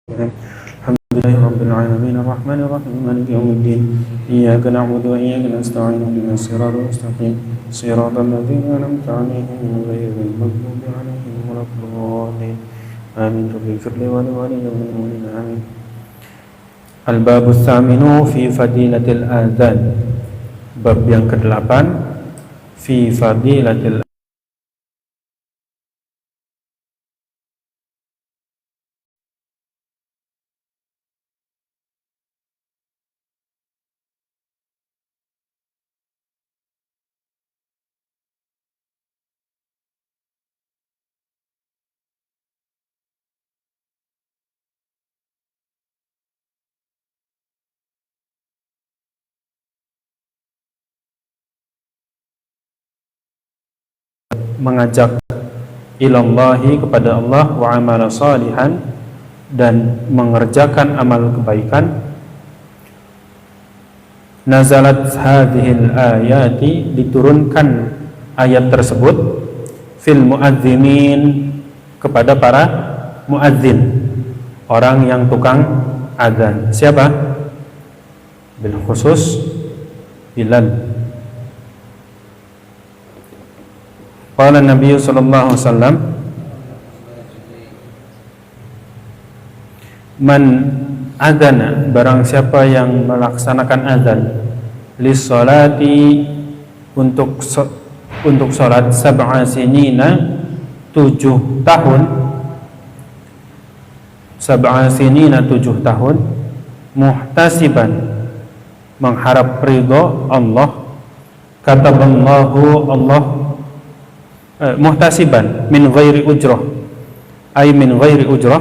الحمد لله رب العالمين الرحمن الرحيم مالك يوم الدين إياك نعبد وإياك نستعين اهدنا الصراط المستقيم صراط الذين أنعمت عليهم غير المغضوب عليهم ولا الضالين آمين رب اغفر لي ولوالدي والمؤمنين آمين. الباب الثامن في فضيلة الآذان. Bab yang ke-8 fi fadilatil mengajak ilallahi kepada Allah wa amala salihan dan mengerjakan amal kebaikan. Nazalat hadhil ayati, diturunkan ayat tersebut fil muadzinin, kepada para muadzin, orang yang tukang azan. Siapa? Bil khusus Bilal. Qala Nabi sallallahu alaihi wasallam, man adzana, barang siapa yang melaksanakan azan, lis salati, untuk salat, sab'a sinina, 7 tahun, sab'a sinina, 7 tahun, muhtasiban, mengharap ridho Allah, kataballahu, Allah muhtasiban min ghairi ujrah, ay min ghairi ujrah,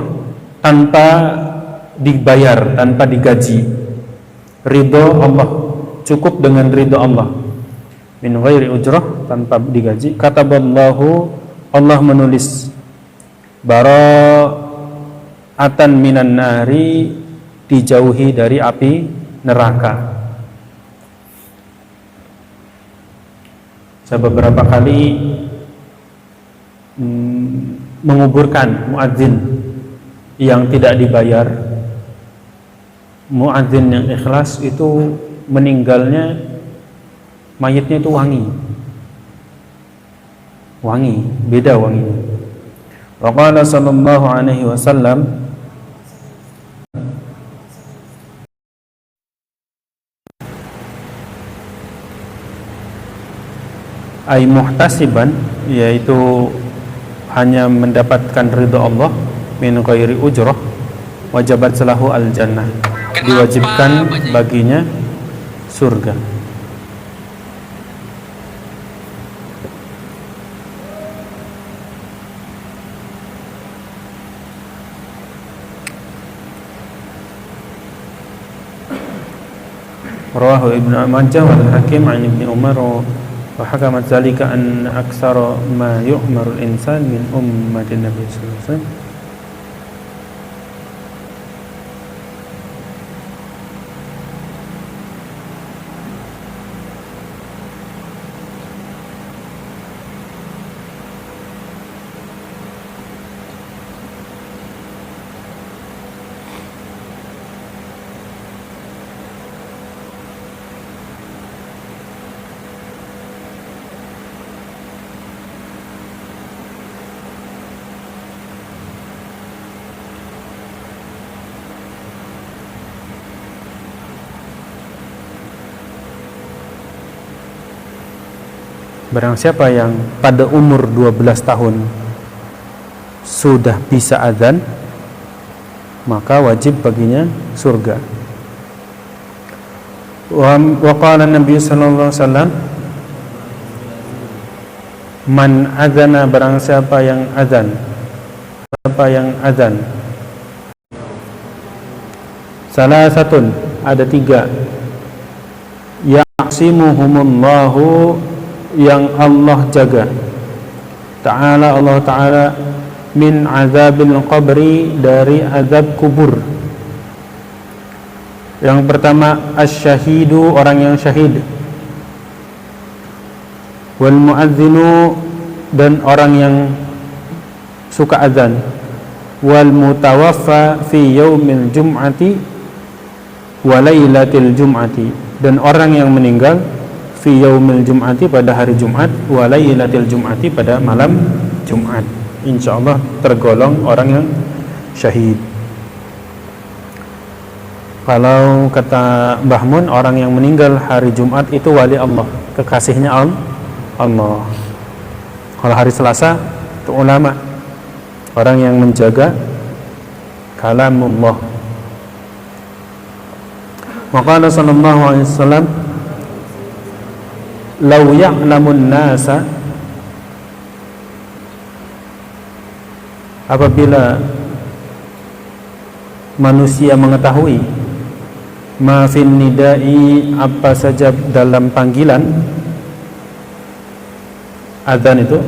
tanpa dibayar, tanpa digaji. Ridho Allah, cukup dengan ridho Allah. Min ghairi ujrah, tanpa digaji. Kataballahu, Allah menulis, bara'atan minan nari, dijauhi dari api neraka. Saya beberapa kali menguburkan muadzin yang tidak dibayar. Muadzin yang ikhlas itu meninggalnya, mayatnya itu wangi, beda wanginya. Wa qala sallallahu alaihi wasallam, ay muhtasiban, yaitu hanya mendapatkan ridha Allah, min ghairi ujrah, wajabat salahu al jannah, diwajibkan baginya surga. Rawahu Ibnu Majah wal Hakim an Ibnu Umar wa hakamat zalika an aktsara ma yu'maru al-insan min ummatin Nabi sallallahu alaihi wasallam. Barang siapa yang pada umur 12 tahun sudah bisa azan, maka wajib baginya surga. Wa qala Nabi sallallahu alaihi wasallam, man azana, barang siapa yang azan, salah satun, ada 3, ya'simuhumullahu, yang Allah jaga, ta'ala, Allah ta'ala, min azabil qabri, dari azab kubur. Yang pertama, asy-syahidu, orang yang syahid, wal muadzinu, dan orang yang suka azan, wal mutawaffa fi yaumil jum'ati wa lailatil jum'ati, dan orang yang meninggal fi yaumil jum'ati pada hari Jumat, wa lailatil jum'ati pada malam Jumat, insyaallah tergolong orang yang syahid. Kalau kata Mbah Mun, orang yang meninggal hari Jumat itu wali Allah, kekasihnya Allah. Kalau hari Selasa itu ulama, orang yang menjaga kalamullah. Maqala sallallahu alaihi wasallam, law ya'lamun nasa, apabila manusia mengetahui ma fin nidai, apa saja dalam panggilan adzan itu,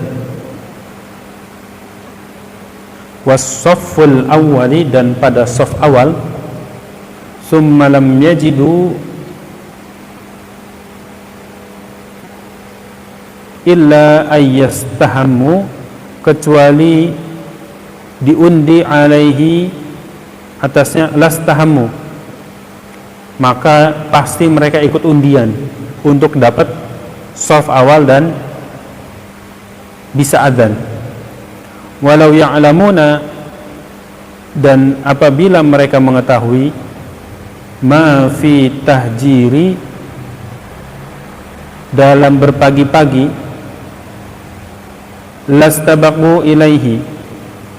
was-safful awwali, dan pada saf awal, summa lam yajidu illa ayyastahammu, kecuali diundi alaihi, atasnya, lastahammu, maka pasti mereka ikut undian untuk dapat saf awal dan bisa adzan. Walau ya'lamuna, dan apabila mereka mengetahui ma fi tahjiri, dalam berpagi-pagi, lastabaqu ilaihi,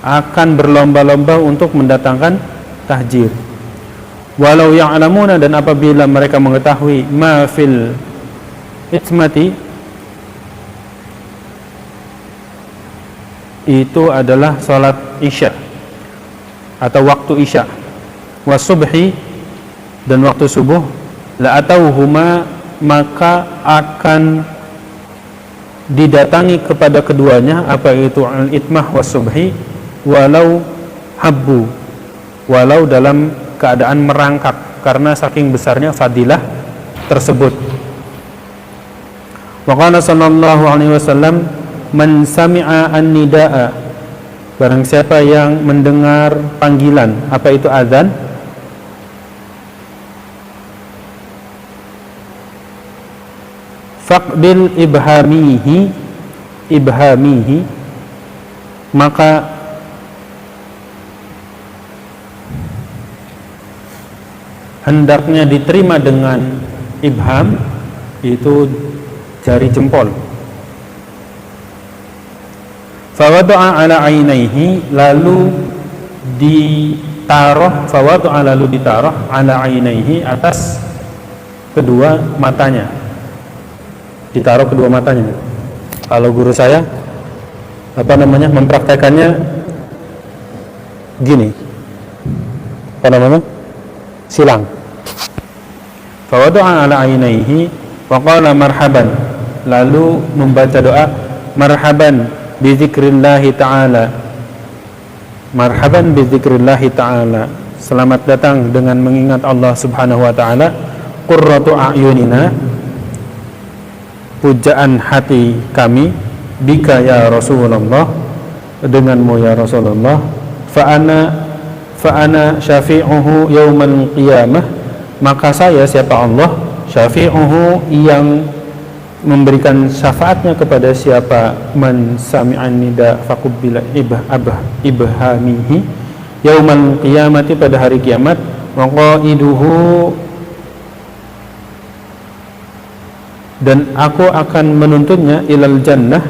akan berlomba-lomba untuk mendatangkan tahjir. Walau ya'lamuna, dan apabila mereka mengetahui ma fil itmati, itu adalah salat isya atau waktu isya, wasubhi, dan waktu subuh, la atauhuma, maka akan didatangi kepada keduanya, apa itu al-itmah wasubhi, walau habbu, walau dalam keadaan merangkak, karena saking besarnya fadilah tersebut. Wa qala sallallahu alaihi wasallam, man sami'a an-nidaa, barang siapa yang mendengar panggilan, apa itu azan, faqbil ibhamihi, maka hendaknya diterima dengan ibham, itu jari jempol. Fawadu'a ala ainaihi, lalu ditaruh, fawadu'a, lalu ditaruh, ala ainaihi, atas kedua matanya, ditaruh kedua matanya. Kalau guru saya mempraktekannya gini, silang. Fawadu'a ala ainaihi wa qala marhaban, lalu membaca doa marhaban bi dzikrillahi ta'ala, marhaban bi dzikrillahi ta'ala, selamat datang dengan mengingat Allah Subhanahu wa ta'ala, qurratu a'yunina, pujaan hati kami, bika ya Rasulullah, denganmu ya Rasulullah, fa ana syafi'uhu yaumal qiyamah, maka saya, siapa Allah, syafi'uhu, yang memberikan syafaatnya kepada siapa, man sami'an nida faqubbila ibhamihi yaumal qiyamati, pada hari kiamat, wa qaiduhu, dan aku akan menuntunnya, ilal jannah,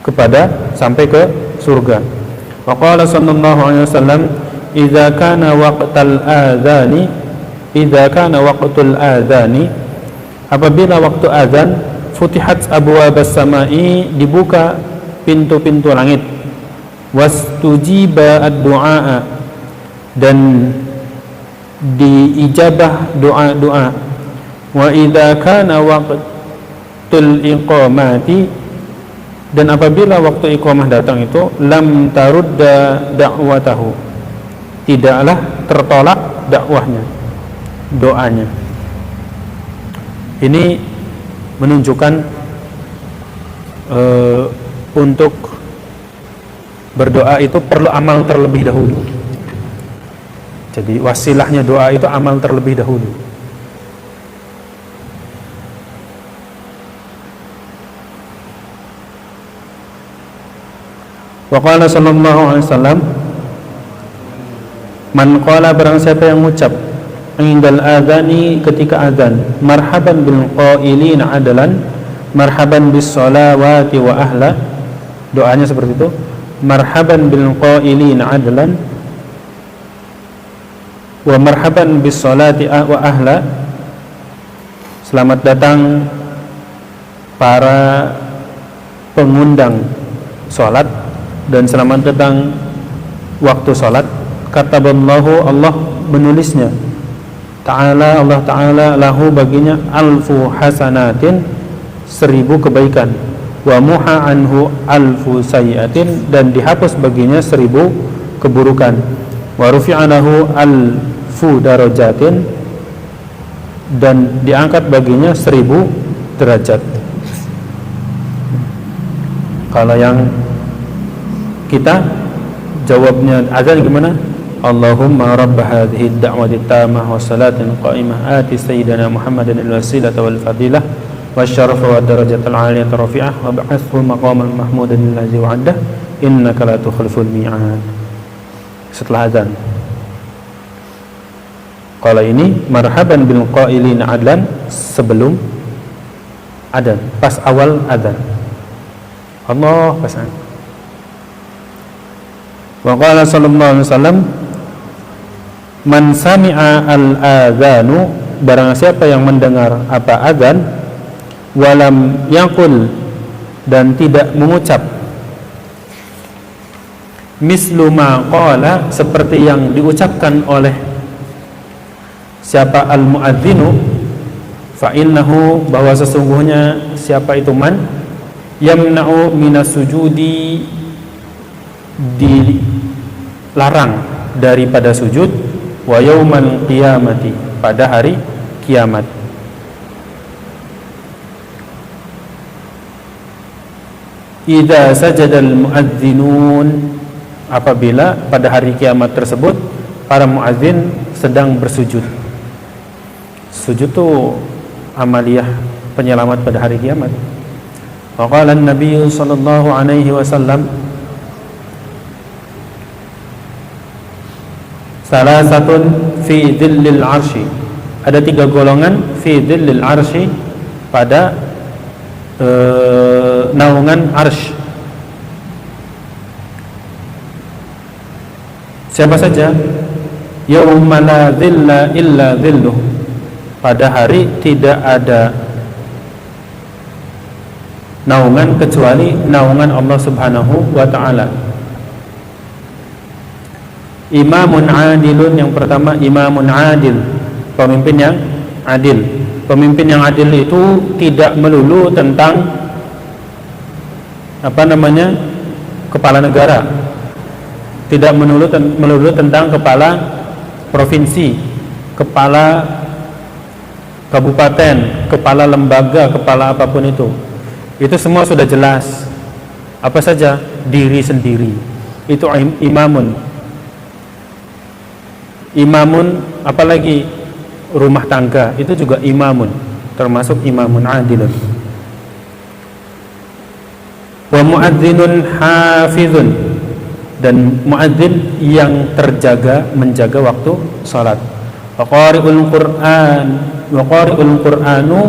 kepada sampai ke surga. Wa qala sallallahu alaihi wasallam, idza kana waqtul adzani, apabila waktu azan, futihat abwabas samai, dibuka pintu-pintu langit, wastujiba ad-du'a, dan diijabah doa-doa, wa idza kana waqtul iqamati, dan apabila waktu iqamah datang itu, lam tarudda da'watahu, tidaklah tertolak dakwahnya, doanya. Ini menunjukkan untuk Berdoa itu perlu amal terlebih dahulu. Jadi wasilahnya doa itu amal terlebih dahulu. Wa qala sallallahu alaihi wasallam, man qala, barang siapa yang mengucap indal adhani, ketika azan, marhaban bil qailina adalan, marhaban bis salawati wa ahla, doanya seperti itu, marhaban bil qailina adalan wa marhaban bis salati wa ahla, selamat datang para pengundang salat dan selamat datang waktu salat. Kataballahu, Allah menulisnya, ta'ala, Allah ta'ala, lahu baginya, alfu hasanatin, 1000 kebaikan, wa muha anhu alfu sayyatin, dan dihapus baginya 1000 keburukan, wa rufi'a lahu alfu darajatin, dan diangkat baginya 1000 derajat. Kalau yang kita jawabnya azan gimana? Allahumma rabb hadhihi ad-da'wati at-tammah wa salatin qa'imah ati sayyidina Muhammadan al-wasilata wal fadilah wasyarafa wa darajatal 'aliyata rafi'ah wa ba'athu maqaman mahmudan allazi wa'ada innaka la tukhliful mi'ad. Setelah azan. Kalau ini marhaban bil qailina adlan, sebelum azan, pas awal azan. Allah pasan. Wa qala sallallahu alaihi wasallam, man sami'a al-adhanu, barang siapa yang mendengar apa azan, walam yaqul, dan tidak mengucap, mislu ma qala, seperti yang diucapkan oleh siapa al-muadzinu, fa innahu, bahwa sesungguhnya siapa itu man, yamna'u minas sujudi, dilarang daripada sujud, wa yaumal qiyamati, pada hari kiamat. Idza sajadal muadzinun, apabila pada hari kiamat tersebut para muadzin sedang bersujud. Sujud itu amaliyah penyelamat pada hari kiamat. Wa qala an-nabiy sallallahu alaihi wasallam, salasatun fi dhillil arsy, ada 3 golongan fi dhillil arsy, pada naungan arsy. Siapa saja? Yauma la dhilla illa dhilluh, pada hari tidak ada naungan kecuali naungan Allah Subhanahu wa ta'ala. Imamun adilun, yang pertama imamun adil, pemimpin yang adil. Pemimpin yang adil itu tidak melulu tentang kepala negara, tidak melulu tentang kepala provinsi, kepala kabupaten, kepala lembaga, kepala apapun itu semua sudah jelas. Apa saja? Diri sendiri, itu imamun. Imamun, apalagi rumah tangga, itu juga imamun, termasuk imamun adilun. Wa muadzinun hafizun, dan muadzin yang menjaga waktu salat. Wa qari'ul Qur'anu,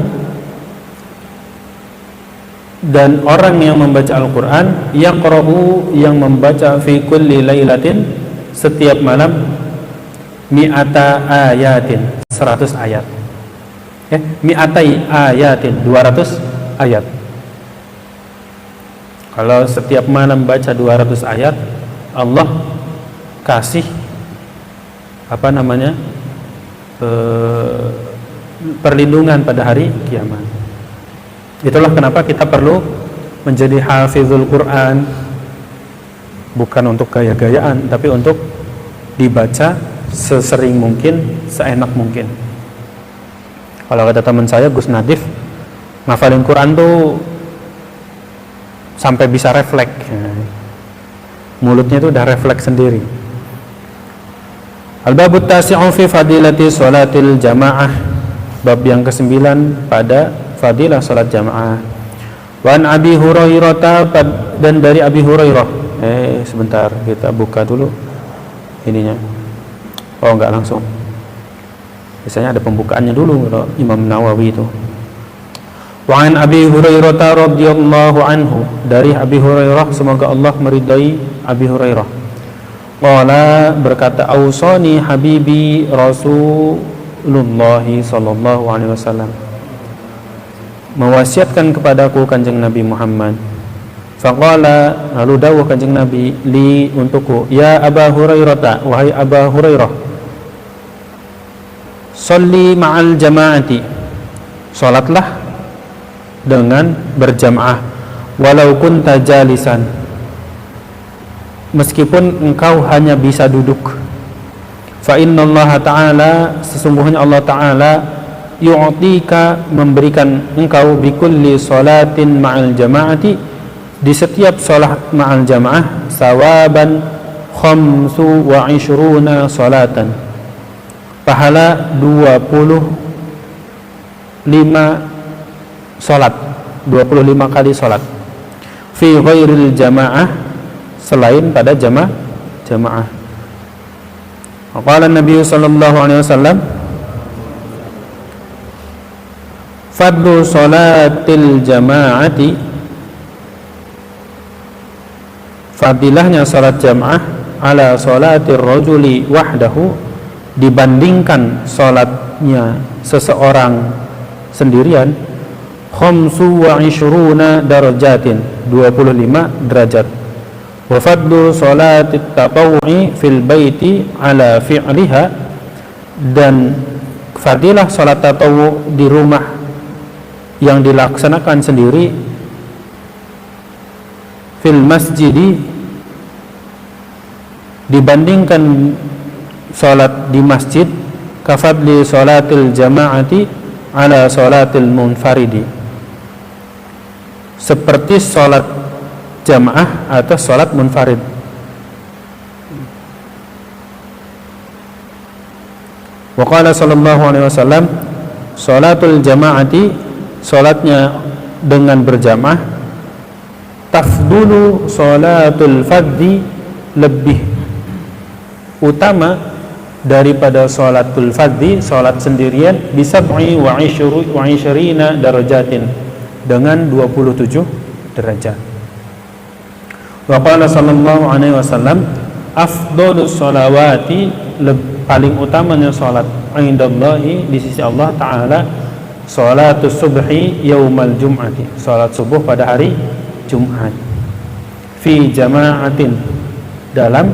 dan orang yang membaca Al-Qur'an, yaqra'u, yang membaca fi kulli lailatin, setiap malam, mi'ata ayatin, 100 ayat. Mi'atai ayatin, 200 ayat. Kalau setiap malam baca 200 ayat, Allah kasih perlindungan pada hari kiamat. Itulah kenapa kita perlu menjadi hafizul Quran, bukan untuk gaya-gayaan, tapi untuk dibaca sesering mungkin, seenak mungkin. Kalau kata teman saya Gus Nadif, ngafalin Quran tuh sampai bisa refleks. mulutnya itu udah refleks sendiri. Al-babut tasi'u fi fadilati sholatil jamaah, bab yang ke-9 pada fadilah salat jamaah. Wa an Abi Hurairah, dan dari Abi Hurairah. Sebentar, kita buka dulu ininya. Oh, enggak langsung. Biasanya ada pembukaannya dulu kalau Imam Nawawi itu. Wa an Abi Hurairah radhiyallahu anhu, dari Abi Hurairah, semoga Allah meridai Abi Hurairah. Qala, berkata, ausani habibi Rasulullah sallallahu alaihi wasallam, mewasiatkan kepadaku Kanjeng Nabi Muhammad. Faqala, lalu dawuh Kanjeng Nabi, li, untukku, ya Aba Hurairah, wahai Aba Hurairah, sholli ma'al jama'ati, salatlah dengan berjamaah, walau kunta jalisan, meskipun engkau hanya bisa duduk. Fa innallaha ta'ala, sesungguhnya Allah Ta'ala, yu'tika, memberikan engkau, bikulli salatin ma'al jama'ati, di setiap salat ma'al jamaah, sawaban 25 salatan, pahala 25 salat, 25 kali salat, fi ghairil jamaah, selain pada jamaah. Qala Nabi sallallahu alaihi wasallam, fadlu salatil jamaati, fadilahnya salat jamaah, ala salatir rajuli wahdahu, dibandingkan salatnya seseorang sendirian, 25 darajatin, 25 derajat. Wa fadlu salatit tatawu'i fil baiti ala fi'liha, dan fadilah salat tatawu di rumah yang dilaksanakan sendiri, fil masjidi, dibandingkan salat di masjid, kafadli salatil jama'ati ala salatil munfaridi, seperti salat jamaah atau salat munfarid. Wa qala sallallahu alaihi wasallam, salatul jama'ati, salatnya dengan berjamaah, tafdulu salatul fardhi, lebih utama daripada salatul fardhi, salat sendirian, bisab'i wa 20 darajatin, dengan 27 derajat. Wa qala sallallahu alaihi wasallam, afdhalus sholawati, paling utamanya salat, indallahi, di sisi Allah Ta'ala, salatus subhi yaumal jum'ati, salat subuh pada hari Jumat, fi jama'atin, dalam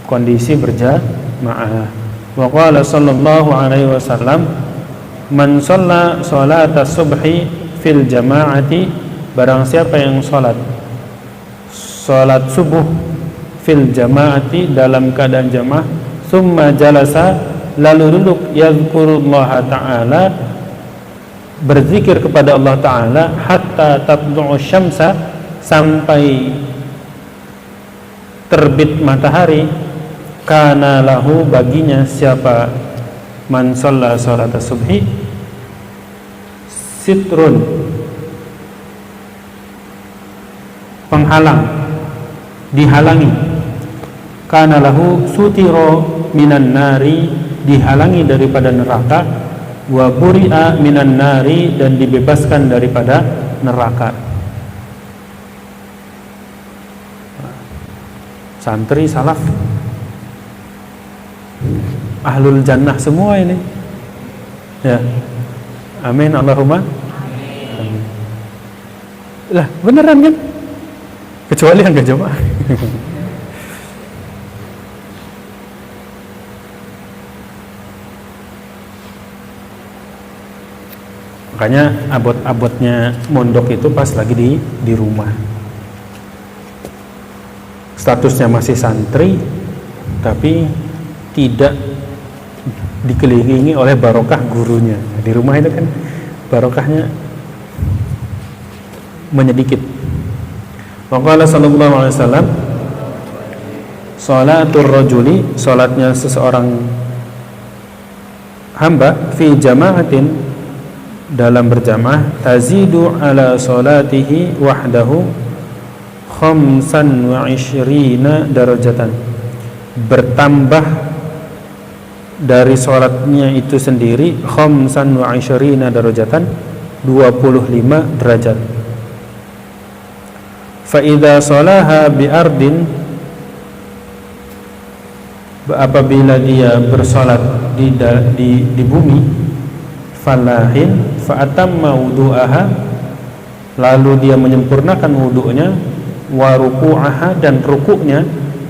kondisi berjamaah. Wa qala sallallahu alaihi wasallam, man shalla salatas subhi fil jama'ati, barang siapa yang salat subuh fil jama'ati, dalam keadaan jamaah, summa jalasa, lalu duduk, yazkurullaha ta'ala, berzikir kepada Allah Ta'ala, hatta tatlu'u syamsa, sampai terbit matahari, kana lahu, baginya siapa man shalla salat subhi, sitrun, penghalang, dihalangi, kana lahu sutiro minan nari, dihalangi daripada neraka, wa buri'a minan nari, dan dibebaskan daripada neraka. Santri salaf ahlul jannah semua ini, ya, amin Allahumma amin. Lah beneran kan, kecuali yang gak jamaah. Makanya abot-abotnya mondok itu pas lagi di rumah, statusnya masih santri, tapi tidak dikelilingi oleh barokah gurunya. Di rumah itu kan barokahnya menyedikit. Waqala sallallahu alaihi wasallam, Salatul rajuli, salatnya seseorang hamba, fi jama'atin, dalam berjamaah, tazidu ala salatihi wahdahu 25 darajatan, bertambah dari salatnya itu sendiri 25 darajatan, 25 derajat. Fa idza salaha bi ardin, apabila dia bersolat di bumi, falahin fa atamma wudu'aha, lalu dia menyempurnakan wudu'nya, wa ruku'aha, dan rukuknya,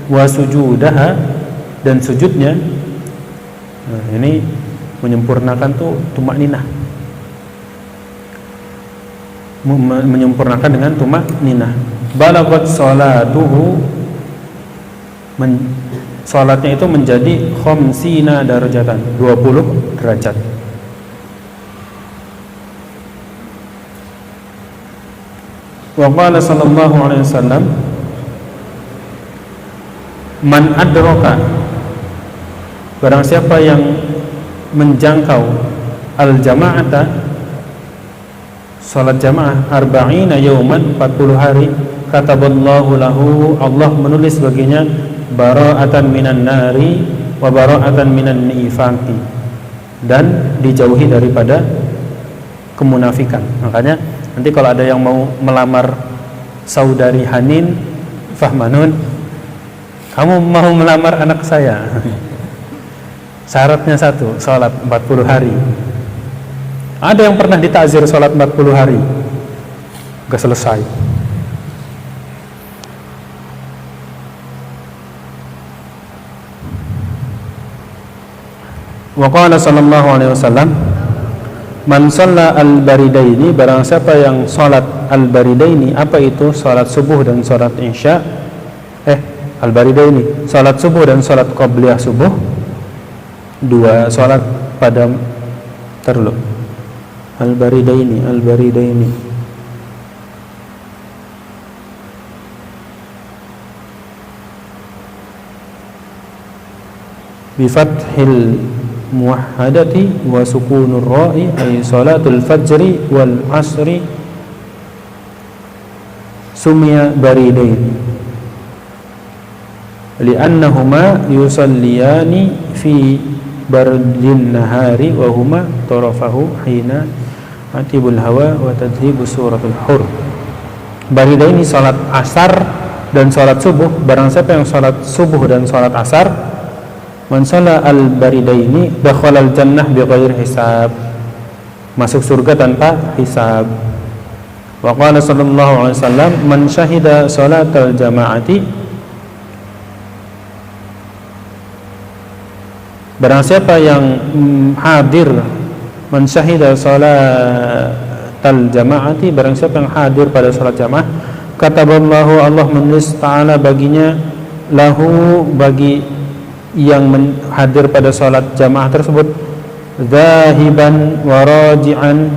wa sujudaha, dan sujudnya. Nah, ini menyempurnakan tuh tumakninah, menyempurnakan dengan tumakninah. Balagat salatuhu, salatnya itu menjadi 50 darajatan, 20 derajat. Wa qala sallallahu alaihi wasallam, man adraka, barang siapa yang menjangkau al-jama'ata, salat jamaah, 40 yauman, 40 hari, kataballahu lahu, Allah menulis baginya bara'atan minan nari wa bara'atan minan nifaqi, dan dijauhi daripada kemunafikan. Makanya nanti kalau ada yang mau melamar saudari Hanin Fahmanun, kamu mau melamar anak saya, syaratnya satu, salat 40 hari. Ada yang pernah ditakzir salat 40 hari gak selesai. Wa qala sallallahu alaihi wasallam, man shalla al-baridaini, barang siapa yang salat al-baridaini, apa itu? Salat subuh dan salat isya. Al-baridaini, salat subuh dan salat qabliyah subuh, dua salat pada terlalu. Al-baridaini bi fathil muwahhadati wa sukunur ra'i, ay salatul fajri wal asri sumya baridain li'annahuma yusalliyani fi bardin nahari wa huma tarafahu hina atibul hawa wa tadhibu suratul hur. Baridaini salat asar dan salat subuh, barang siapa yang salat subuh dan salat asar, man shalla al-baridaini dakhalal jannah bighairi hisab, masuk surga tanpa hisab. Wa qala sallallahu alaihi wasallam, man syahida salatal jama'ati, barang siapa yang hadir, man syahida salatal jama'ati, barang siapa yang hadir pada salat jamaah, kataballahu, Allah menulis ta'ala baginya, lahu, bagi yang hadir pada salat jamaah tersebut, zahiban wa raji'an,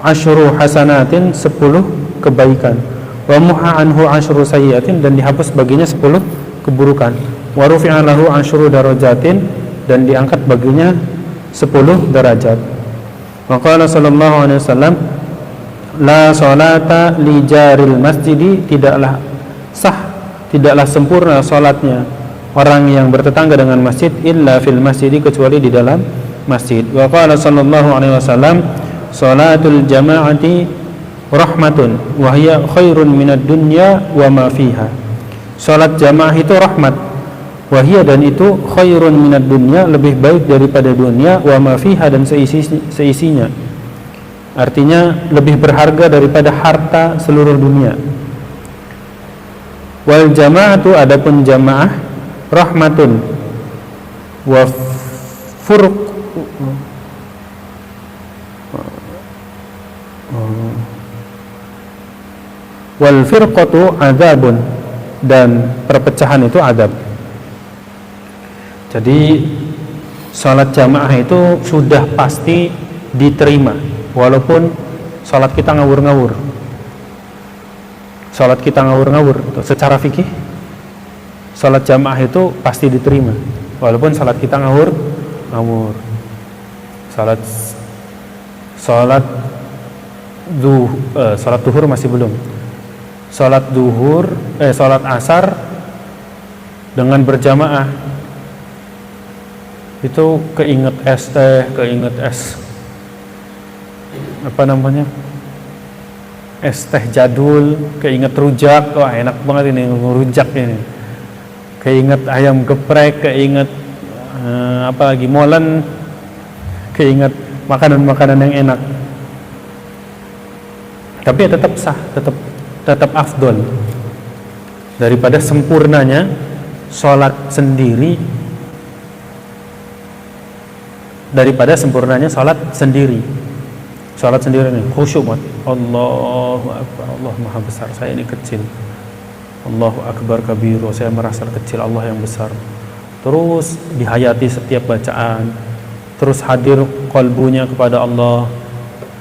asyru hasanatin, 10 kebaikan, wa muha anhu asyru sayyiatin, dan dihapus baginya 10 keburukan, wa rufi'a lahu asyru darajatin, dan diangkat baginya 10 derajat. Wa qala sallallahu alaihi wasallam, la salata li jaril masjidi, tidaklah sah, tidaklah sempurna salatnya orang yang bertetangga dengan masjid, illa fil masjidi, kecuali di dalam masjid. Wa qala sallallahu alaihi wasallam, salatul jama'ati rahmatun wa hiya khairun minad dunya wa ma fiha, salat jamaah itu rahmat, wa hiya, dan itu khairun minad dunya, lebih baik daripada dunia, wa ma fiha, dan seisinya, artinya lebih berharga daripada harta seluruh dunia. Wal jama'atu, adapun jamaah, rahmatun wa furq wal firqatu adzabun, dan perpecahan itu adab. Jadi salat jamaah itu sudah pasti diterima walaupun sholat kita ngawur-ngawur. Sholat kita ngawur-ngawur secara fikih, sholat jamaah itu pasti diterima walaupun sholat kita ngawur-ngawur. Sholat duhur masih belum. Sholat asar dengan berjamaah itu keinget es teh jadul, keinget rujak, wah enak banget ini rujak ini, keinget ayam geprek, keinget apalagi molen, keinget makanan-makanan yang enak. Tapi ya tetap sah, tetap afdol daripada sempurnanya sholat sendiri, sholat sendiri nih khusyuk banget. Allahu Akbar, Allah Maha Besar, saya ini kecil. Allahu Akbar kabiru, saya merasa kecil, Allah yang besar. Terus dihayati setiap bacaan, terus hadir qalbunya kepada Allah.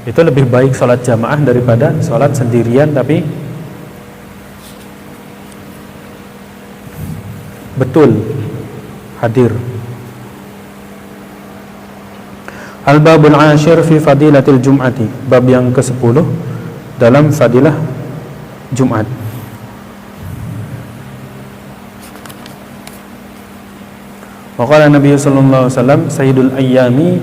Itu lebih baik sholat jamaah daripada sholat sendirian tapi betul hadir. Al-babul ashir fi fadilatil jum'ati, bab yang ke-10 dalam fadilah Jumat. Wa qala Nabi sallallahu alaihi wasallam, sayyidul ayyami,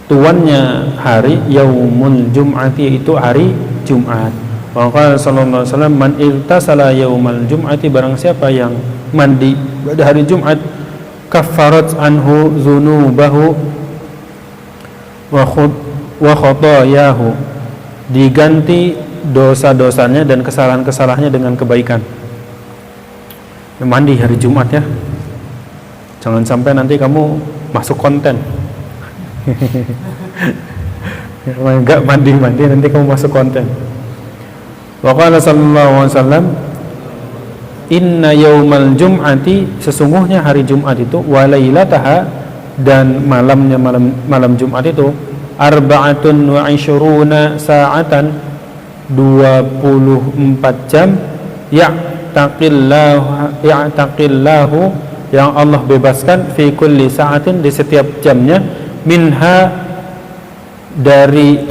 tuannya hari, yaumul jum'ati, itu hari Jumat. Wa qala sallallahu alaihi wasallam, man irtasala yaumal jum'ati, barang siapa yang mandi pada hari Jumat, kaffarat anhu dzunubahu wa khotoyahu, diganti dosa-dosanya dan kesalahan-kesalahannya dengan kebaikan. Mandi hari Jumat ya, jangan sampai nanti kamu masuk konten. Enggak mandi nanti kamu masuk konten. Wa qala sallallahu alaihi wasallam, inna yaumal jum'ati, sesungguhnya hari Jumat itu, wa lailataha, dan malam Jumat itu, arba'atun wa ishruna sa'atan, 24 jam, ya'taqillahu, yang Allah bebaskan, fi kulli sa'atin, di setiap jamnya, minha, dari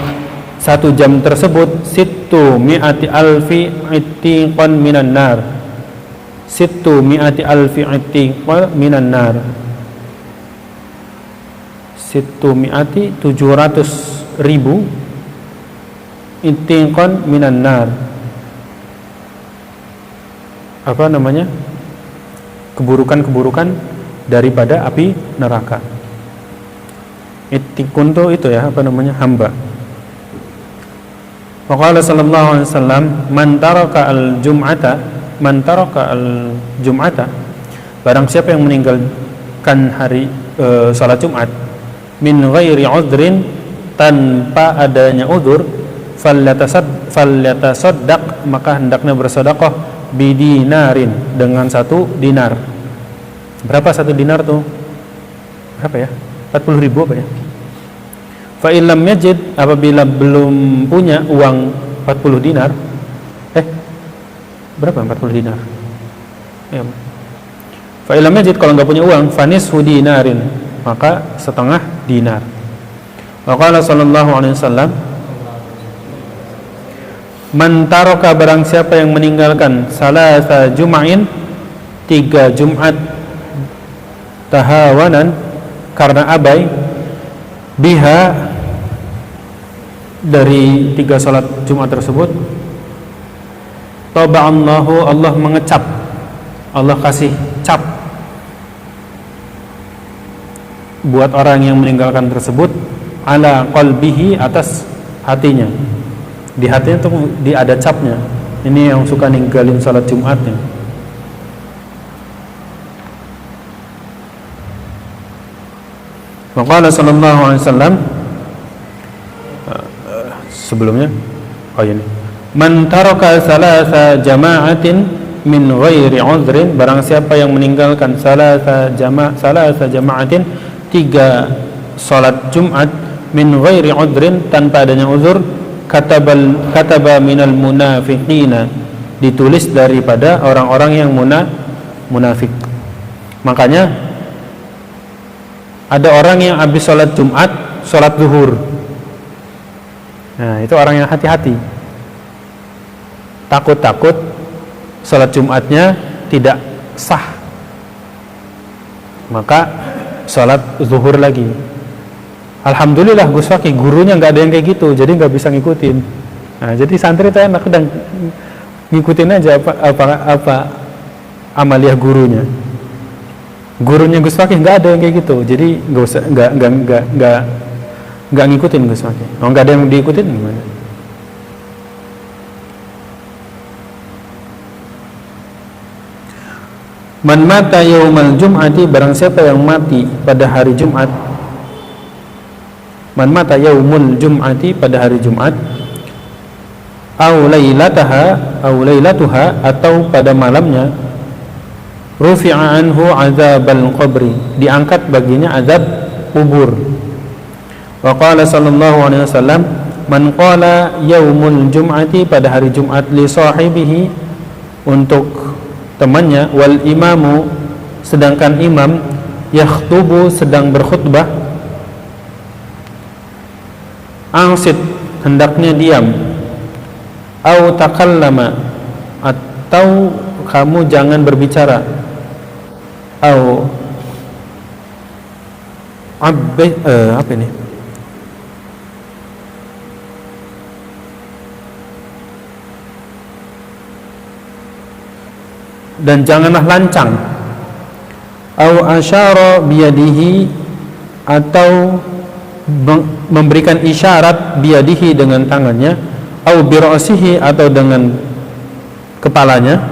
1 jam tersebut, sittu mi'ati alfi itiqan minan nar, sittu mi'ati alfi itiqan minan nar, sittu mi'ati 700.000 itiqan minan nar, keburukan-keburukan daripada api neraka. Itiqun itu ya, hamba. Wa qala sallallahu alaihi wasallam, man taraka al-jum'ata, barang siapa yang meninggalkan hari salat Jumat, min ghairi udhrin, tanpa adanya udzur, falyatasaddaq, maka hendaknya bersedekah, bidinarin, dengan 1 dinar. Berapa 1 dinar tuh? Berapa ya? 40.000 apa ya? Fa illam yajid, apabila belum punya uang 40 dinar, berapa 40 dinar? Ya. Fa illam yajid, kalau enggak punya uang, fanisfu dinarin, maka setengah dinar. Wa qala sallallahu alaihi wasallam, man taraka, barang siapa yang meninggalkan, salasa jum'ain, 3 Jumat, tahawanan, karena abai, biha, dari 3 salat Jumat tersebut, taba'allahu, Allah mengecap, Allah kasih cap buat orang yang meninggalkan tersebut, ala qalbihi, atas hatinya. Di hatinya tuh ada capnya. Ini yang suka ninggalin salat Jumatnya. Maqala sallallahu alaihi wasallam, sebelumnya ini, man taraka salasa jama'atin min ghairi udhrin, barang siapa yang meninggalkan salasa jama'atin, 3 salat Jumat, min ghairi udrin, tanpa adanya uzur, kataba minal munafiqina, ditulis daripada orang-orang yang munafik. Makanya ada orang yang habis sholat Jumat, sholat zuhur. Nah, itu orang yang hati-hati. Takut-takut sholat Jumatnya tidak sah, maka sholat zuhur lagi. Alhamdulillah Gus Fakih, gurunya nggak ada yang kayak gitu, jadi nggak bisa ngikutin. Nah, jadi santri itu enak, dan ngikutin aja apa amaliah gurunya. Gurunya Gus Fakih nggak ada yang kayak gitu, jadi nggak ngikutin Gus Fakih. Oh, nggak ada yang diikutin gimana? Man mata yaumal jum'ati, barang siapa yang mati pada hari Jumat. Man mata yaumul jum'ati, pada hari Jumat. Au lailatuha, atau pada malamnya. Rufi'a anhu azabal qabri, diangkat baginya azab kubur. Wa qala sallallahu alaihi wasallam, man qala yaumul jum'ati, pada hari Jumat, li sahibihi, untuk temannya, wal imamu, sedangkan imam, yakhtubu, sedang berkhutbah, angsit, hendaknya diam, au takallama, atau kamu jangan berbicara, au apa ini? Dan janganlah lancang, au asyara biyadihi, atau memberikan isyarat biyadihi, dengan tangannya, au bira'sihi, atau dengan kepalanya.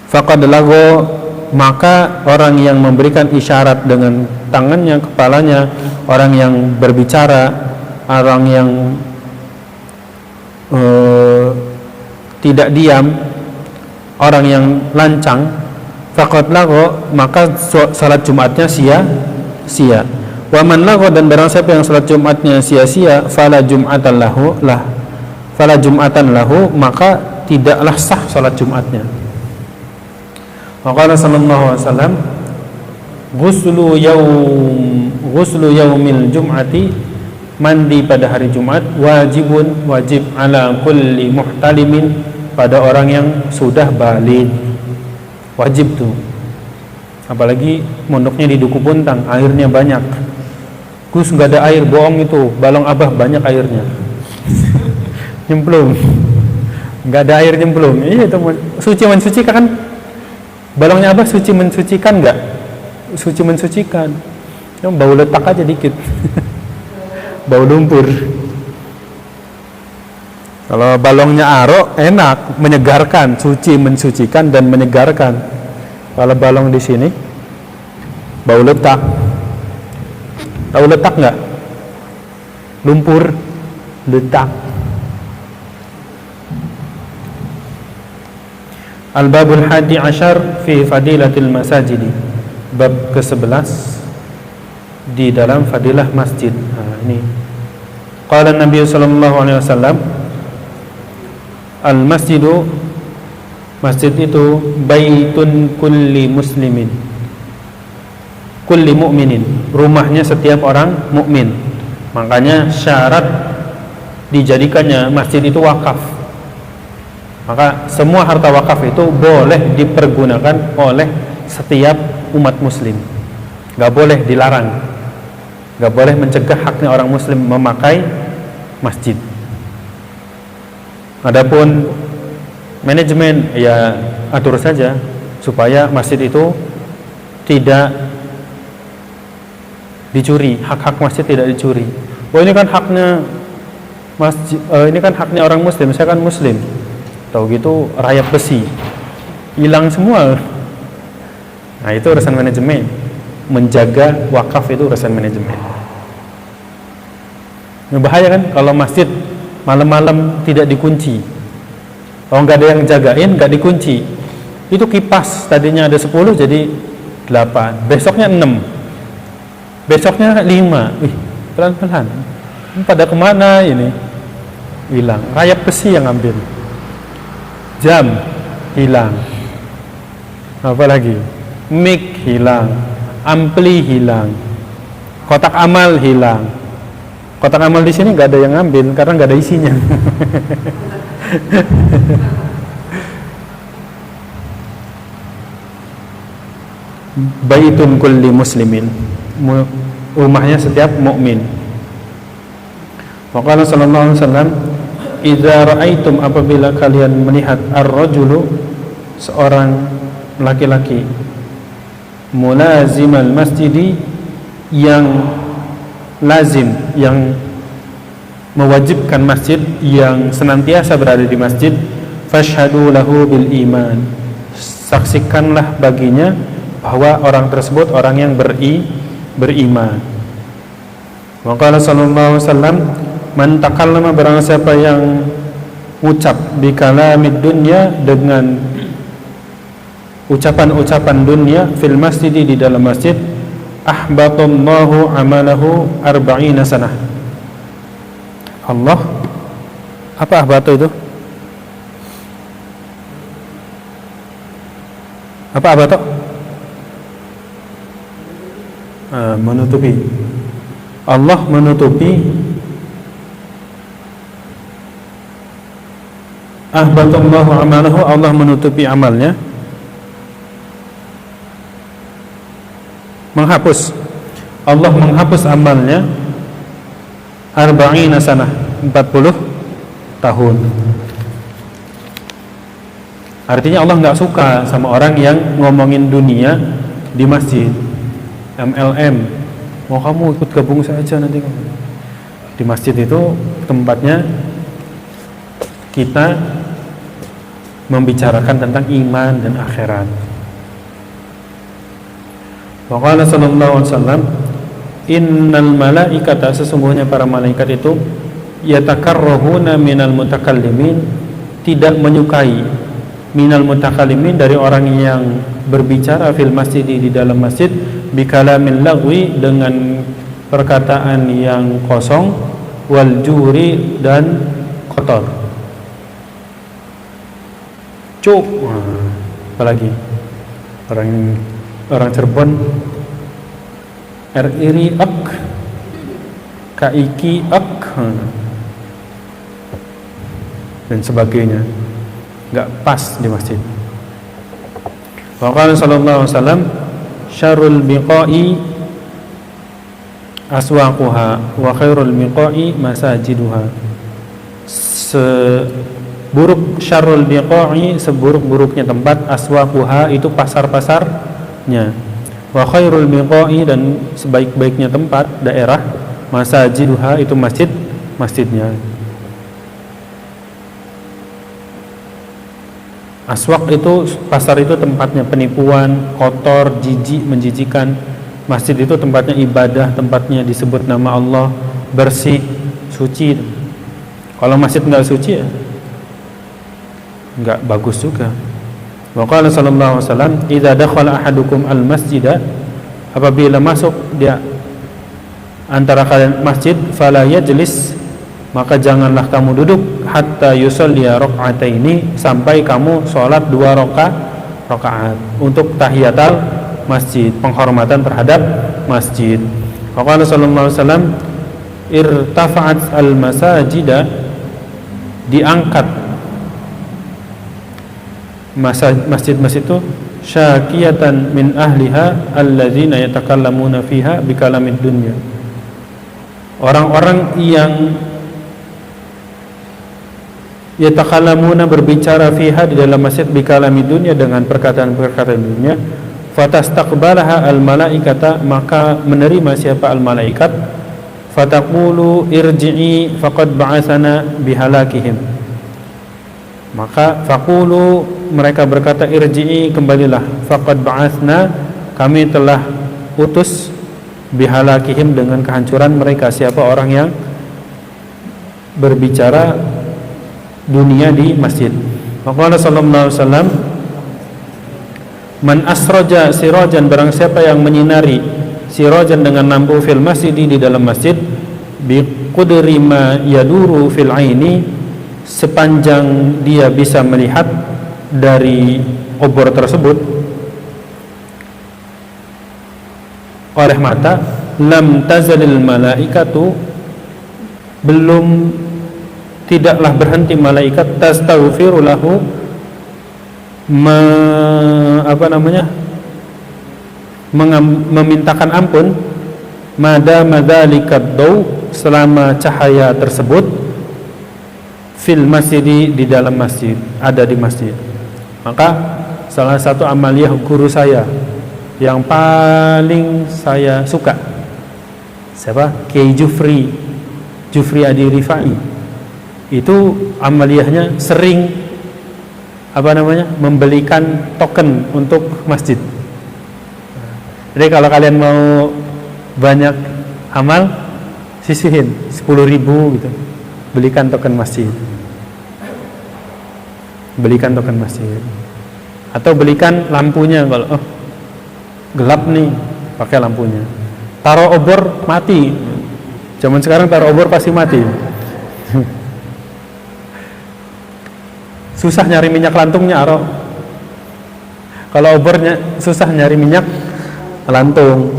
Faqad lago, maka orang yang memberikan isyarat dengan tangannya, kepalanya, orang yang berbicara, orang yang tidak diam, orang yang lancang, faqad lago, maka salat Jumatnya sia-sia. Wa man lago, dan barang siapa yang salat Jumatnya sia-sia, fala jum'atan lahu, maka tidaklah sah salat Jumatnya. Maka sallallahu alaihi wasallam, ghuslu yaumil jum'ati, mandi pada hari Jumat, wajib ala kulli muhtalimin, pada orang yang sudah balik, wajib tuh. Apalagi mondoknya di Duku Puntang, airnya banyak. Gus, nggak ada air, bohong itu, balong abah banyak airnya. Nyemplung, nggak ada air, nyemplung. Iya, itu suci mensucikan kan? Balongnya abah suci mensucikan nggak? Suci mensucikan. Cuma bau letak aja dikit. Bau lumpur. Kalau balongnya aro enak, menyegarkan, suci mensucikan dan menyegarkan. Kalau balong di sini bau letak. Tahu letak nggak? Lumpur, letak. Al-babul hadi asyar fi fadilatil masajidi, bab ke-11 di dalam fadilah masjid. Nah, ini qala Nabi sallallahu alaihi wasallam, al-masjidu, masjid itu, baitun kulli muslimin, kulli mu'minin, rumahnya setiap orang mukmin. Makanya syarat dijadikannya masjid itu wakaf. Maka semua harta wakaf itu boleh dipergunakan oleh setiap umat muslim, gak boleh dilarang, gak boleh mencegah haknya orang muslim memakai masjid. Adapun manajemen, ya atur saja supaya masjid itu tidak dicuri, hak-hak masjid tidak dicuri. Oh, ini kan haknya masjid, ini kan haknya orang muslim, saya kan muslim. Tahu gitu rayap besi hilang semua. Nah, itu urusan manajemen. Menjaga wakaf itu urusan manajemen. Bahaya kan kalau masjid malam-malam tidak dikunci. Kalau nggak ada yang jagain, nggak dikunci, itu kipas tadinya ada 10 jadi 8, besoknya 6, besoknya 5. pelan-pelan. Pada kemana ini? Hilang. Rayap besi yang ambil. Jam hilang. Apa lagi? Mic hilang. Ampli hilang. Kotak amal hilang. Kotak amal di sini nggak ada yang ngambil karena nggak ada isinya. Baitun kulli muslimin, rumahnya setiap mukmin. Waqala sallallahu alaihi wasallam, idza ra'aitum, apabila kalian melihat ar-rajulu, seorang laki-laki, mulazimal masjidi, yang lazim, yang mewajibkan masjid, yang senantiasa berada di masjid, fashhadu lahu bil iman, saksikanlah baginya bahwa orang tersebut orang yang beriman. Wa qala sallallahu alaihi wasallam, man takallama, barang siapa yang ucap bi kalamid dunya, dengan ucapan-ucapan dunia, fil masjid, di dalam masjid, ahbatallahu amalahu arba'ina sanah. Allah, apa ahbatu itu? Apa ahbatu? Menutupi. Allah menutupi. Ahbatallahu amalahu, Allah menutupi amalnya, menghapus. Allah menghapus amalnya arba'ina sanah, 40 tahun. Artinya Allah nggak suka sama orang yang ngomongin dunia di masjid. MLM, mau kamu ikut gabung saja nanti kamu. Di masjid itu tempatnya kita membicarakan tentang iman dan akhirat. Wa qala sallallahu alaihi wasallam, innal malaikata, sesungguhnya para malaikat itu, yatakarrahuna minal mutakallimin, tidak menyukai, minal mutakallimin, dari orang yang berbicara, fil masjid, di dalam masjid, bikalamin lagwi, dengan perkataan yang kosong, wal juri, dan kotor. Cuk, apalagi orang Cirebon, iri ek, kaiki ek, dan sebagainya, nggak pas di masjid. Wa qala sallallahu alaihi wasallam, syarrul biqa'i aswaquha wa khairul biqa'i masajiduha. Syarrul biqa'i, seburuk-buruknya tempat, aswaquha, itu pasar-pasarnya, wa khairul biqa'i, dan sebaik-baiknya tempat, daerah, masajiduha, itu masjidnya. Aswaq itu, pasar itu tempatnya penipuan, kotor, jijik, menjijikan. Masjid itu tempatnya ibadah, tempatnya disebut nama Allah, bersih, suci. Kalau masjid nggak suci, ya nggak bagus juga. Wa qala sallallahu alaihi wasallam, idza dakhala ahadukum al masjida, apabila masuk dia antara kalian masjid, fala yajlis, maka janganlah kamu duduk, hatta yusalliya raka'ataini, sampai kamu sholat 2 rakaat untuk tahiyatul masjid, penghormatan terhadap masjid. Qala sallallahu alaihi wasallam, irtafa'at al masajida, diangkat masjid-masjid itu, syakiyatan min ahliha alladzina yatakallamuna fiha bikalamid dunya, orang-orang yang yatakallamuna, berbicara, fiha, di dalam masjid, bikalamid dunya, dengan perkataan-perkataan dunia, fatastaqbalaha al malaikata, maka menerima siapa al malaikat, fataqulu irji'i faqad ba'atsana bihalakihim, maka faqulu, mereka berkata, irji'i, kembalilah, faqad ba'atsna, kami telah utus, bihalakihim, dengan kehancuran mereka. Siapa orang yang berbicara dunia di masjid. Maka sallallahu alaihi wasallam, man asraja sirajan, barang siapa yang menyinari sirajan dengan lampu, fil masjid, di dalam masjid, biqudri ma yaduru fil aini, sepanjang dia bisa melihat dari obor tersebut oleh mata, lam tazalil malaikatu, belum tidaklah berhenti malaikat, tastaghfiru lahu, memintakan ampun, madama dzalikat daw, selama cahaya tersebut, fil masjid, di dalam masjid, ada di masjid. Maka salah satu amaliyah guru saya yang paling saya suka, siapa? Kiai Jufri Adi Rifai, itu amaliyahnya sering membelikan token untuk masjid. Jadi kalau kalian mau banyak amal, sisihin 10.000 gitu, belikan token masjid, atau belikan lampunya. Kalau gelap nih, pakai lampunya. Taruh obor, mati. Zaman sekarang taruh obor pasti mati. Susah nyari minyak lantungnya, Aro. Kalau obornya susah nyari minyak lantung.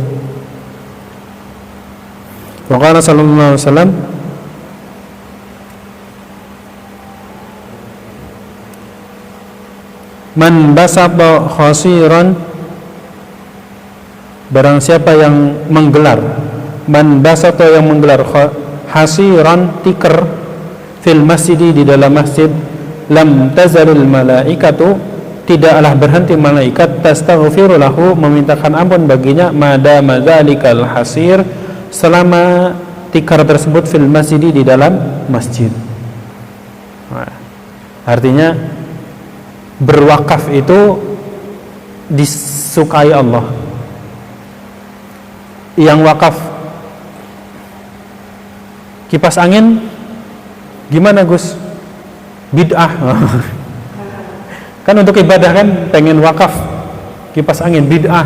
Maka Rasulullah SAW man basata khasiran, barang siapa yang menggelar, man basata, yang menggelar, hasiran, tikar, fil masjid, di dalam masjid, lam tazalil malaikatu, tidaklah berhenti malaikat, tastaghfiru lahu, memintakan ampun baginya, madama dzalikal hasir, selama tikar tersebut, fil masjid, di dalam masjid. Nah, artinya berwakaf itu disukai Allah. Yang wakaf kipas angin gimana, Gus? Bid'ah. Kan untuk ibadah kan pengen wakaf kipas angin, bid'ah.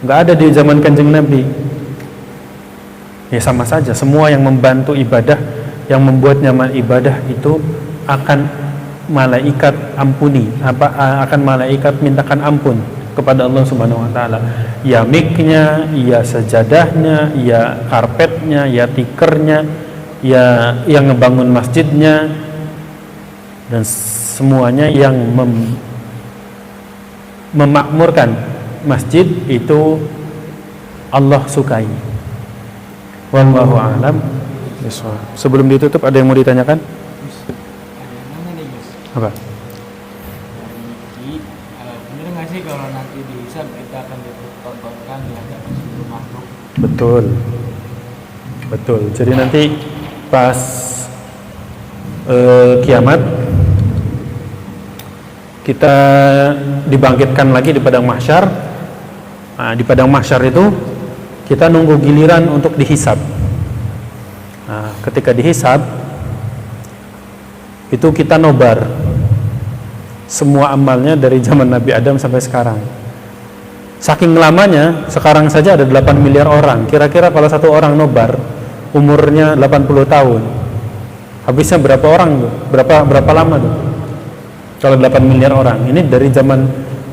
Nggak ada di zaman Kanjeng Nabi. Ya sama saja, semua yang membantu ibadah, yang membuat nyaman ibadah, itu akan malaikat ampuni, akan malaikat mintakan ampun kepada Allah Subhanahu wa taala. Ya miknya, ya sajadahnya, ya karpetnya, ya tikernya, ya yang ngebangun masjidnya, dan semuanya yang memakmurkan masjid itu Allah sukai. Wallahu a'lam bishawab. Sebelum ditutup, ada yang mau ditanyakan? Apa? Bener nggak sih kalau nanti dihisab kita akan ditontonkan di hadapan seluruh makhluk? Betul. Jadi nanti pas kiamat kita dibangkitkan lagi di padang mahsyar. Nah, di padang mahsyar itu kita nunggu giliran untuk dihisab. Nah, ketika dihisab itu kita nobar semua amalnya dari zaman Nabi Adam sampai sekarang. Saking lamanya, sekarang saja ada 8 miliar orang. Kira-kira kalau satu orang nobar umurnya 80 tahun, habisnya berapa orang tuh? Berapa lama tuh? Kalau 8 miliar orang. Ini dari zaman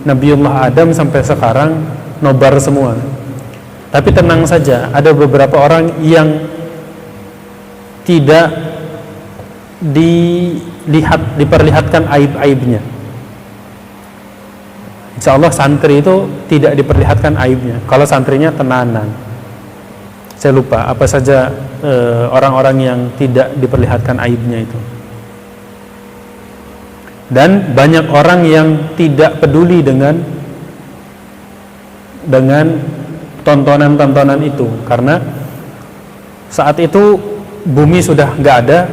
Nabiullah Adam sampai sekarang nobar semua. Tapi tenang saja, ada beberapa orang yang tidak diperlihatkan aib-aibnya. Insya Allah santri itu tidak diperlihatkan aibnya. Kalau santrinya tenanan, saya lupa apa saja orang-orang yang tidak diperlihatkan aibnya itu. Dan banyak orang yang tidak peduli dengan tontonan-tontonan itu, karena saat itu bumi sudah nggak ada,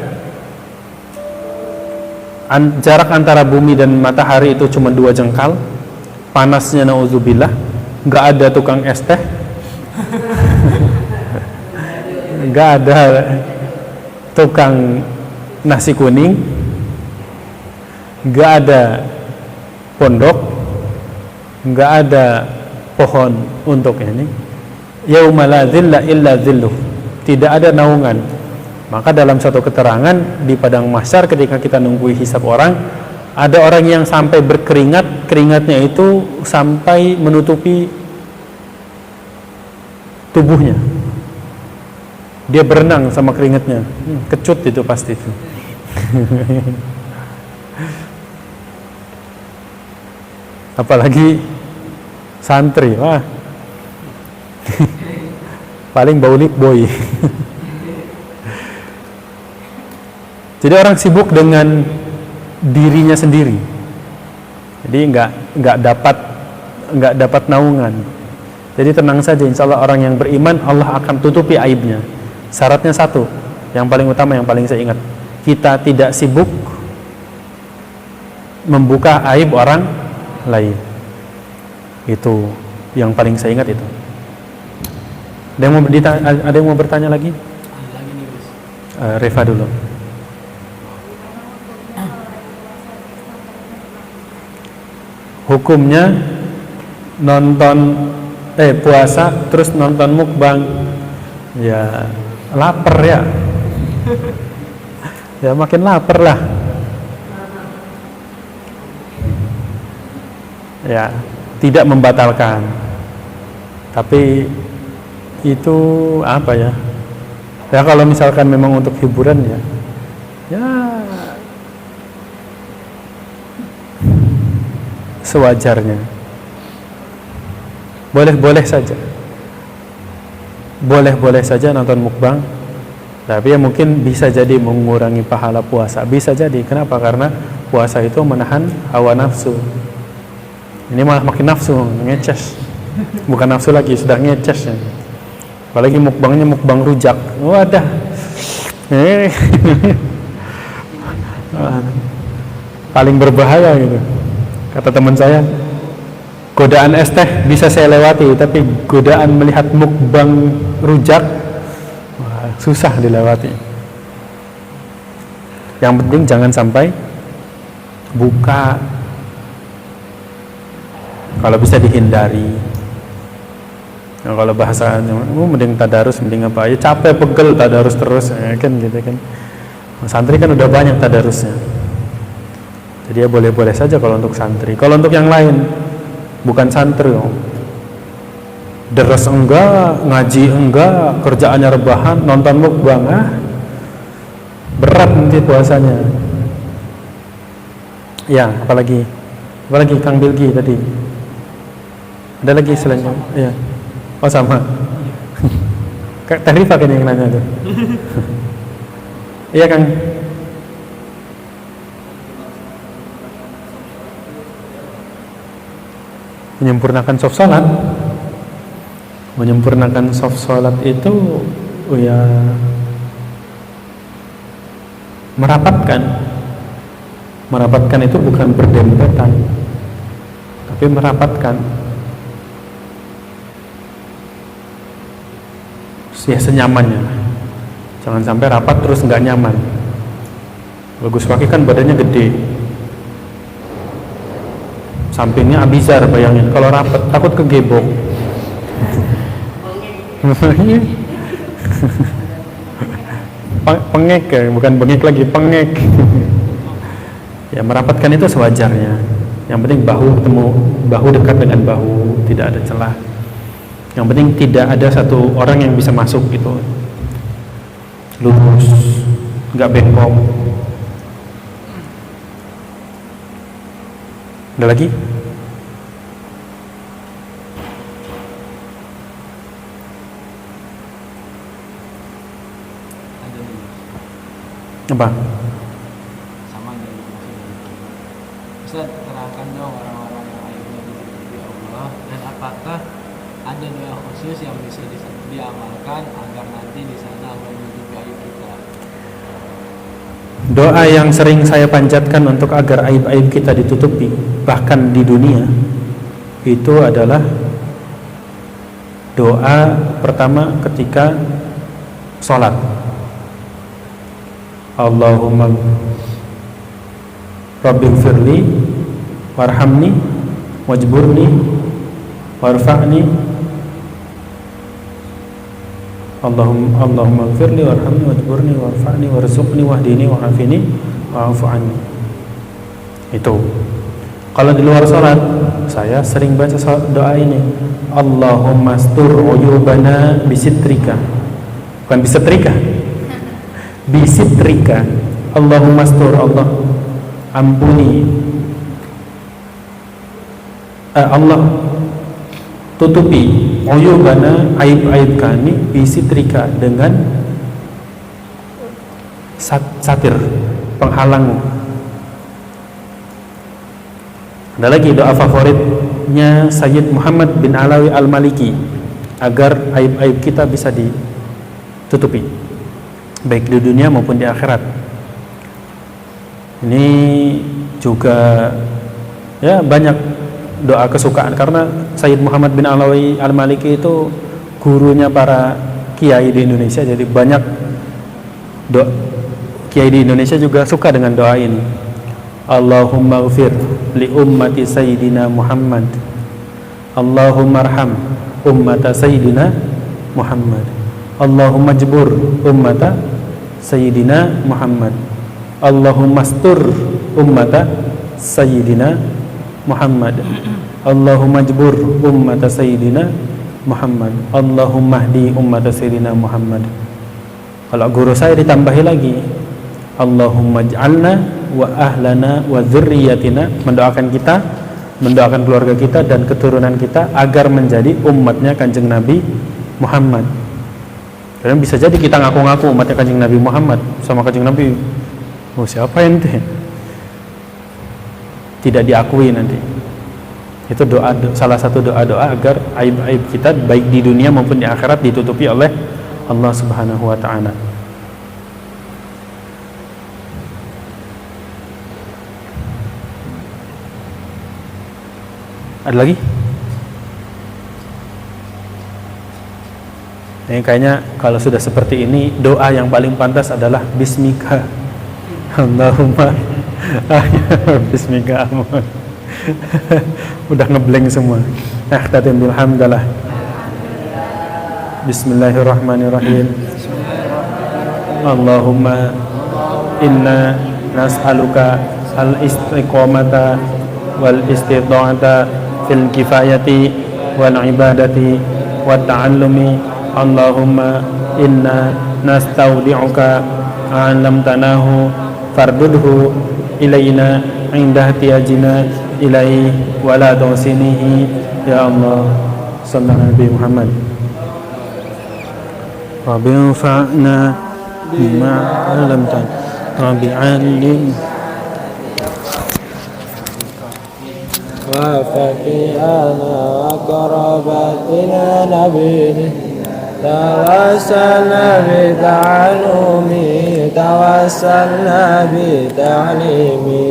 jarak antara bumi dan matahari itu cuma 2 jengkal, panasnya nauzubillah, nggak ada tukang es teh, nggak ada tukang nasi kuning, nggak ada pondok, nggak ada pohon untuk ini. Yauma la dhilla illa dhilluh, tidak ada naungan. Maka dalam satu keterangan di padang mahsyar ketika kita nunggu hisab orang, ada orang yang sampai berkeringat, keringatnya itu sampai menutupi tubuhnya. Dia berenang sama keringatnya. Kecut itu pasti itu. Apalagi santri, wah. Paling bau boy. Jadi orang sibuk dengan dirinya sendiri. Jadi nggak dapat naungan. Jadi tenang saja, insya Allah orang yang beriman Allah akan tutupi aibnya. Syaratnya satu, yang paling utama, yang paling saya ingat, kita tidak sibuk membuka aib orang lain. Itu yang paling saya ingat itu. Ada yang mau bertanya lagi? Lagi nih, Gus. Reva dulu. Hukumnya nonton puasa terus nonton mukbang, ya lapar ya. Ya makin lapar lah. Ya, tidak membatalkan. Tapi itu apa ya? Ya kalau misalkan memang untuk hiburan ya. Ya sewajarnya. Boleh-boleh saja. Boleh-boleh saja nonton mukbang. Tapi ya mungkin bisa jadi mengurangi pahala puasa. Bisa jadi. Kenapa? Karena puasa itu menahan hawa nafsu. Ini malah makin nafsu, ngeces. Bukan nafsu lagi, sudah ngeces ya. Apalagi mukbangnya mukbang rujak. Wadah. Paling berbahaya gitu. Kata teman saya, godaan es teh bisa saya lewati, tapi godaan melihat mukbang rujak susah dilewati. Yang penting jangan sampai buka. Kalau bisa dihindari. Nah, kalau bahasa mending tadarus, mending apa ya, capek pegel tadarus terus ya, kan gitu kan. Santri kan udah banyak tadarusnya. Jadi ya boleh-boleh saja kalau untuk santri. Kalau untuk yang lain bukan santri, deres enggak, ngaji enggak, kerjaannya rebahan, nonton mukbang, berat nanti puasanya. Ya, apalagi Kang Bilgi tadi. Ada lagi selain ya. Oh sama. Tadi pakai yang nanya tuh. Iya Kang. Menyempurnakan soft salat. Menyempurnakan soft salat itu ya merapatkan. Merapatkan itu bukan berdempetan, tapi merapatkan. Ya senyamannya, jangan sampai rapat terus nggak nyaman. Bagus Waki kan badannya gede, sampingnya Abizar, bayangin kalau rapat takut kegebok. Pengek ya, bukan bengek lagi, pengek. Ya merapatkan itu sewajarnya. Yang penting bahu dekat dengan bahu, tidak ada celah. Yang penting tidak ada satu orang yang bisa masuk gitu, lurus, nggak bengkok. Ada lagi? Apa? Sama dari Ustaz, terangkan dong orang-orang yang akhirnya ditutupi Allah, dan apakah ada doa khusus yang bisa diamalkan agar nanti di sana Allah menutupi aib kita? Doa yang sering saya panjatkan untuk agar aib-aib kita ditutupi bahkan di dunia itu adalah doa pertama ketika sholat. Allahumma Rabbighfirli warhamni wajburni warfa'ni Allahumma ighfirli warhamni wajburni warfa'ni warzuqni wahdini wa'afini wa'afu anni. Itu. Kalau di luar salat, saya sering baca doa ini. Allahumma astur uyubana bisitrika. Bukan bisetrika. Bisitrika. Allahumma astur, Allah ampuni. Allah tutupi uyubana, aib-aib kami, bisitrika, dengan satir, penghalang. Ada lagi doa favoritnya Sayyid Muhammad bin Alawi Al-Maliki, agar aib-aib kita bisa ditutupi baik di dunia maupun di akhirat. Ini juga ya banyak doa kesukaan, karena Sayyid Muhammad bin Alawi Al-Maliki itu gurunya para kiai di Indonesia. Jadi banyak kiai di Indonesia juga suka dengan doa ini. Allahumma ghfir li ummati Sayyidina Muhammad, Allahumma arham ummata Sayyidina Muhammad, Allahumma jbur ummata Sayyidina Muhammad, Allahumma astur ummata Sayyidina Muhammad, Allahumma jbur ummata Sayyidina Muhammad, Allahumma hdi ummata Sayyidina Muhammad. Kalau guru saya ditambahi lagi, Allahumma ij'alna wa ahlana wa dzurriyyatina, mendoakan kita, mendoakan keluarga kita dan keturunan kita agar menjadi umatnya Kanjeng Nabi Muhammad. Dan bisa jadi kita ngaku-ngaku umatnya Kanjeng Nabi Muhammad, sama Kanjeng Nabi, oh siapa ente? Tidak diakui nanti. Itu doa, salah satu doa-doa agar aib-aib kita baik di dunia maupun di akhirat ditutupi oleh Allah Subhanahu wa taala. Ada lagi? Ini kayaknya kalau sudah seperti ini, doa yang paling pantas adalah Bismika Allahumma Bismika amun. Udah ngeblank semua. Tatim bilhamdalah. Bismillahirrahmanirrahim. Allahumma inna nas'aluka al-istiqomata wal istita'ata fil kifayati wal ibadati wat ta'allumi. Allahumma inna nastaudi'uka a'lam tanahu fardudhu ilayna indah tiyajina ilaihi wa la tunsinihi ya Allah. Sallallahu Nabi Muhammad. Rabbi fa'na bima 'allamtana Rabbi 'allim وفتيانا وقربتنا نبيه توسلنا بتعلمي توسلنا بتعليمي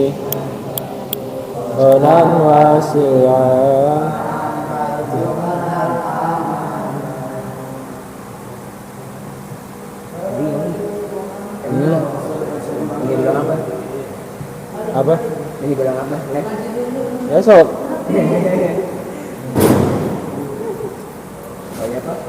هدى واسعا apa? Ini bilang apa? Besok. Oh ya Pak.